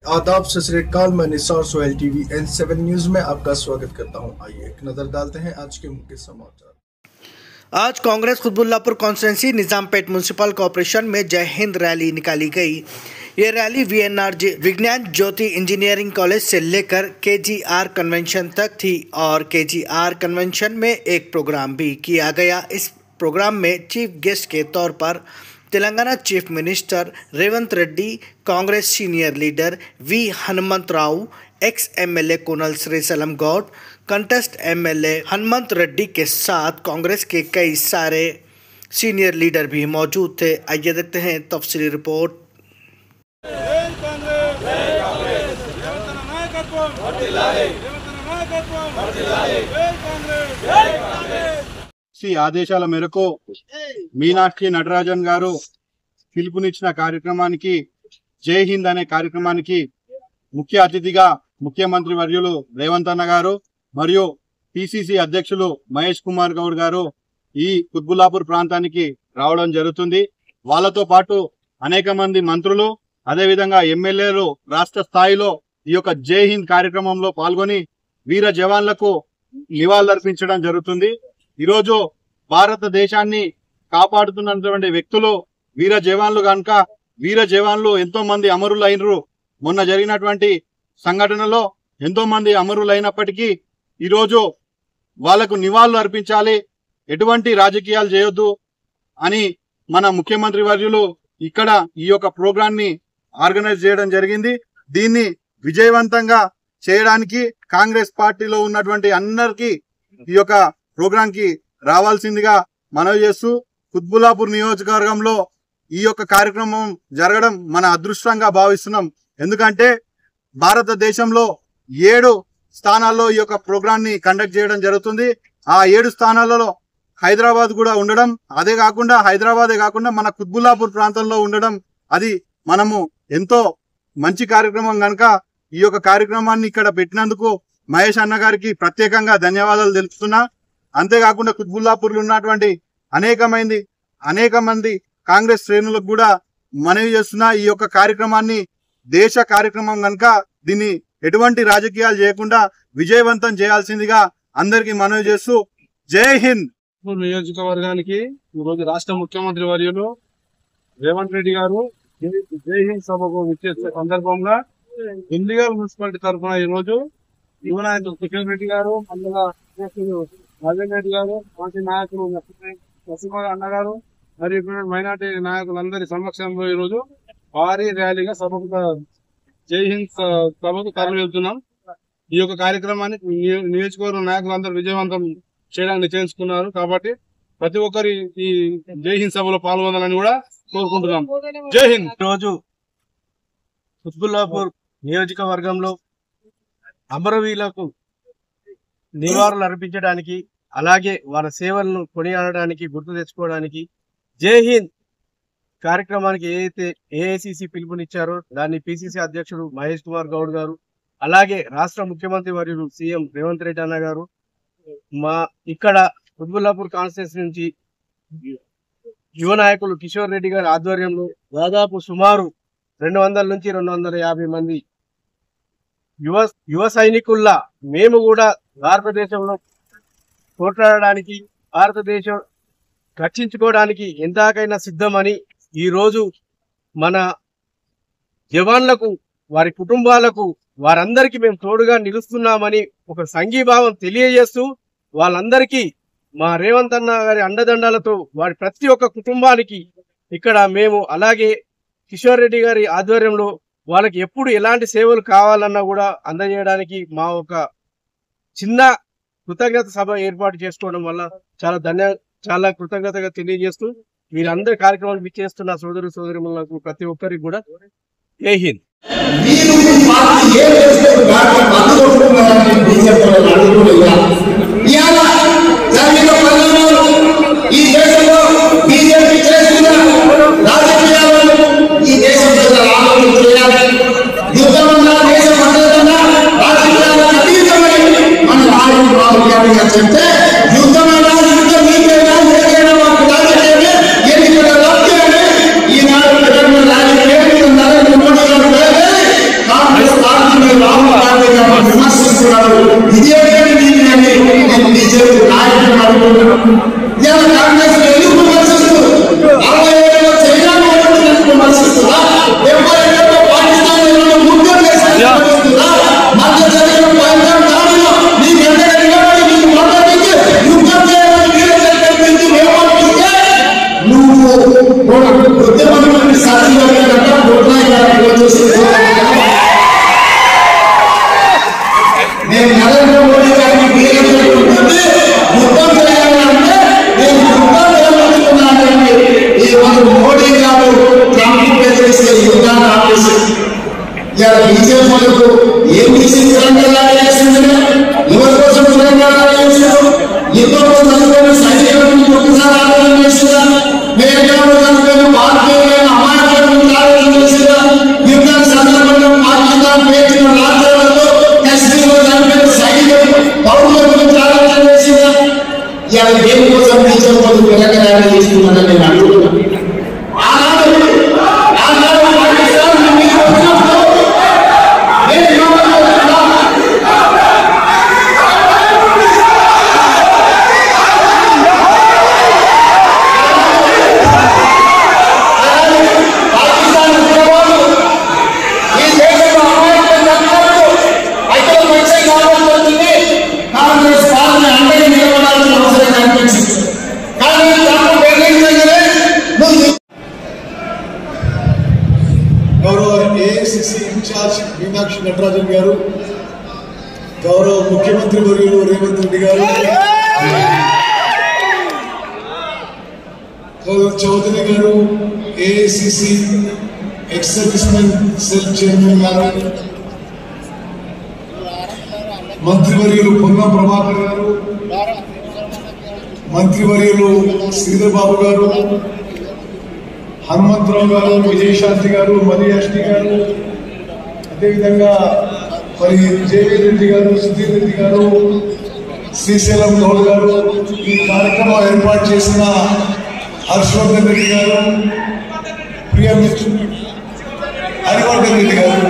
आदाब सत श्री अकाल। मैं Nisar Sohail TV N7 news में आपका स्वागत करता हूं। आइए एक नजर डालते हैं आज के मुख्य समाचार। आज Congress Quthbullapur constituency Nizampet municipal corporation में जय हिंद रैली निकाली गई। ये रैली VNR विज्ञान ज्योति इंजीनियरिंग कॉलेज से लेकर KGR कन्वेंशन तक थी और KGR कन्वेंशन में एक प्रोग्राम भी किया गया। इस प्रोग्राम में चीफ गेस्ट के तौर पर Telangana chief minister Revanth Reddy, Congress senior leader V Hanumantha Rao, ex MLA Kuna Srisailam Goud, contest MLA Hanumanth Reddy के साथ कांग्रेस के कई सारे सीनियर लीडर भी मौजूद थे। आइए देखते हैं तफसीली रिपोर्ट। ఆదేశాల మేరకు మీనాక్షి నటరాజన్ గారు పిలుపునిచ్చిన కార్యక్రమానికి జై హింద్ అనే కార్యక్రమానికి ముఖ్య అతిథిగా ముఖ్యమంత్రి వర్యులు రేవంత్ అన్న గారు మరియు PCC అధ్యక్షులు మహేష్ కుమార్ గౌడ్ గారు ఈ కుత్బుల్లాపూర్ ప్రాంతానికి రావడం జరుగుతుంది। వాళ్ళతో పాటు అనేక మంది మంత్రులు అదేవిధంగా ఎమ్మెల్యేలు రాష్ట్ర స్థాయిలో ఈ యొక్క జై హింద్ కార్యక్రమంలో పాల్గొని వీర జవాన్లకు నివాళులర్పించడం జరుగుతుంది। ఈరోజు భారతదేశాన్ని కాపాడుతున్నటువంటి వ్యక్తులు వీర జవాన్లు కనుక వీర జవాన్లు ఎంతో మంది అమరులైనరు। మొన్న జరిగినటువంటి సంఘటనలో ఎంతో మంది అమరులైనప్పటికీ ఈరోజు వాళ్లకు నివాళులు అర్పించాలి, ఎటువంటి రాజకీయాలు చేయొద్దు అని మన ముఖ్యమంత్రి వర్యులు ఇక్కడ ఈ యొక్క ప్రోగ్రాన్ని ఆర్గనైజ్ చేయడం జరిగింది। దీన్ని విజయవంతంగా చేయడానికి కాంగ్రెస్ పార్టీలో ఉన్నటువంటి అందరికీ ఈ యొక్క ప్రోగ్రామ్ కి రావాల్సిందిగా మనవి చేస్తూ కుత్బుల్లాపూర్ నియోజకవర్గంలో ఈ యొక్క కార్యక్రమం జరగడం మన అదృష్టంగా భావిస్తున్నాం। ఎందుకంటే భారతదేశంలో 7 స్థానాల్లో ఈ యొక్క ప్రోగ్రామ్ ని కండక్ట్ చేయడం జరుగుతుంది। ఆ 7 స్థానాలలో హైదరాబాద్ కూడా ఉండడం, అదే కాకుండా హైదరాబాదే కాకుండా మన కుత్బుల్లాపూర్ ప్రాంతంలో ఉండడం అది మనము ఎంతో మంచి కార్యక్రమం కనుక ఈ యొక్క కార్యక్రమాన్ని ఇక్కడ పెట్టినందుకు మహేష్ అన్న గారికి ప్రత్యేకంగా ధన్యవాదాలు తెలుపుతున్నా। అంతేకాకుండా కుత్బుల్లాపూర్లో ఉన్నటువంటి అనేక మంది కాంగ్రెస్ శ్రేణులకు కూడా మనవి చేస్తున్నా, ఈ యొక్క కార్యక్రమాన్ని దేశ కార్యక్రమం కనుక దీన్ని ఎటువంటి రాజకీయాలు చేయకుండా విజయవంతం చేయాల్సిందిగా అందరికీ మనవి చేస్తూ జై హింద్। నియోజకవర్గానికి ఈరోజు రాష్ట్ర ముఖ్యమంత్రి వర్యులు రేవంత్ రెడ్డి గారు జై హింద్ సభకు విచ్చేసే సందర్భంగా ఇండిగల్ మున్సిపాలిటీ తరఫున ఈరోజు యువనాయకులు కిషన్ రెడ్డి గారు, అందులో రాజన్ రెడ్డి గారు, పార్టీ నాయకులు నరసింహ అన్న గారు మరియు మైనార్టీ నాయకులందరి సమక్షంలో ఈరోజు భారీ ర్యాలీగా సభకు జై హింద్ సభకు తరలి వెళ్తున్నాం। ఈ యొక్క కార్యక్రమాన్ని నియోజకవర్గ నాయకులందరూ విజయవంతం చేయడానికి నిశ్చయించుకున్నారు కాబట్టి ప్రతి ఒక్కరి ఈ జై హింద్ సభలో పాల్గొనాలని కూడా కోరుకుంటున్నాం। జై హింద్। రోజు కుత్బుల్లాపూర్ నియోజకవర్గంలో అమరవీరులకు నివాళులు అర్పించడానికి అలాగే వాళ్ళ సేవలను కొనియాడడానికి గుర్తు తెచ్చుకోవడానికి జై హింద్ కార్యక్రమానికి ఏదైతే AICC పిలుపునిచ్చారో దాన్ని PCC అధ్యక్షుడు మహేష్ కుమార్ గౌడ్ గారు అలాగే రాష్ట్ర ముఖ్యమంత్రి వర్యులు CM రేవంత్ రెడ్డి అన్న గారు మా ఇక్కడ కుత్బుల్లాపూర్ కాన్స్టిట్యూన్సీ నుంచి యువ నాయకులు కిషోర్ రెడ్డి గారి ఆధ్వర్యంలో దాదాపు సుమారు 200 నుంచి 250 మంది యువ సైనికుల్లా మేము కూడా భారతదేశంలో పోట్లాడడానికి భారతదేశం రక్షించుకోవడానికి ఎంతకైనా సిద్ధమని ఈరోజు మన జవాన్లకు వారి కుటుంబాలకు వారందరికీ మేము తోడుగా నిలుస్తున్నామని ఒక సంఘీభావం తెలియజేస్తూ వాళ్ళందరికీ మా రేవంత్ అన్న గారి అండదండాలతో వారి ప్రతి ఒక్క కుటుంబానికి ఇక్కడ మేము అలాగే కిషోర్ రెడ్డి గారి ఆధ్వర్యంలో వాళ్ళకి ఎప్పుడు ఎలాంటి సేవలు కావాలన్నా కూడా అందజేయడానికి మా ఒక చిన్న కృతజ్ఞత సభ ఏర్పాటు చేసుకోవడం వల్ల చాలా కృతజ్ఞతగా తెలియజేస్తూ వీరందరి కార్యక్రమాలు విచ్చేస్తున్న సోదరులకు ప్రతి ఒక్కరికి కూడా జై హింద్। చెప్తే యుద్ధమైన యుద్ధం మీకైనా ఏదైనా మాకు రాజకీయమే ఎన్నికల లక్ష్యమే ఈనాడు రాజకీయం నరేంద్ర మోడీ గారు బీజేపీలకు ఏం తీసి తెలంగాణ చేసింది, ఎవరి కోసం తెలంగాణ చేసారు, ఎవరు చదువుకుని సైనికులను ఒక్కసారి ఆలోచన చేసినా, మేఘాలు చదువుకుని భారతీయులైన అమాయకులను ఆలోచన చేసినా, యుద్ధం సందర్భంగా పాకిస్తాన్ పేర్చిన రాష్ట్రాలతో కశ్మీర్లో చనిపోయిన సైనికులు పౌరుల గురించి ఆలోచన చేసినా, ఇలా దేనికోసం బీజేపీ తెలంగాణ చేస్తున్నారని నేను అడుగుతున్నాను. मीनाक्षी नटराजन गारू, गौरव मुख्यमंत्री वर्युलु Revanth Reddy garu, Gaurav Chaudhary garu, AICC ex serviceman cell chairman garu, मंत्रिवर्युलु పొన్న ప్రభాకర్ గారు, మంత్రివర్యులు శ్రీధర్ బాబు గారు, హనుమంతరావు గారు, విజయశాంతి గారు, మరియాష్టి గారు, అదేవిధంగా మరి జేవీర్ రెడ్డి గారు, సుధీర్ రెడ్డి గారు, శ్రీశైలం గౌడ్ గారు, ఈ కార్యక్రమం ఏర్పాటు చేసిన హర్షవర్ధన్ రెడ్డి గారు, ప్రియ మిత్రులు హరివర్ధన్ రెడ్డి గారు,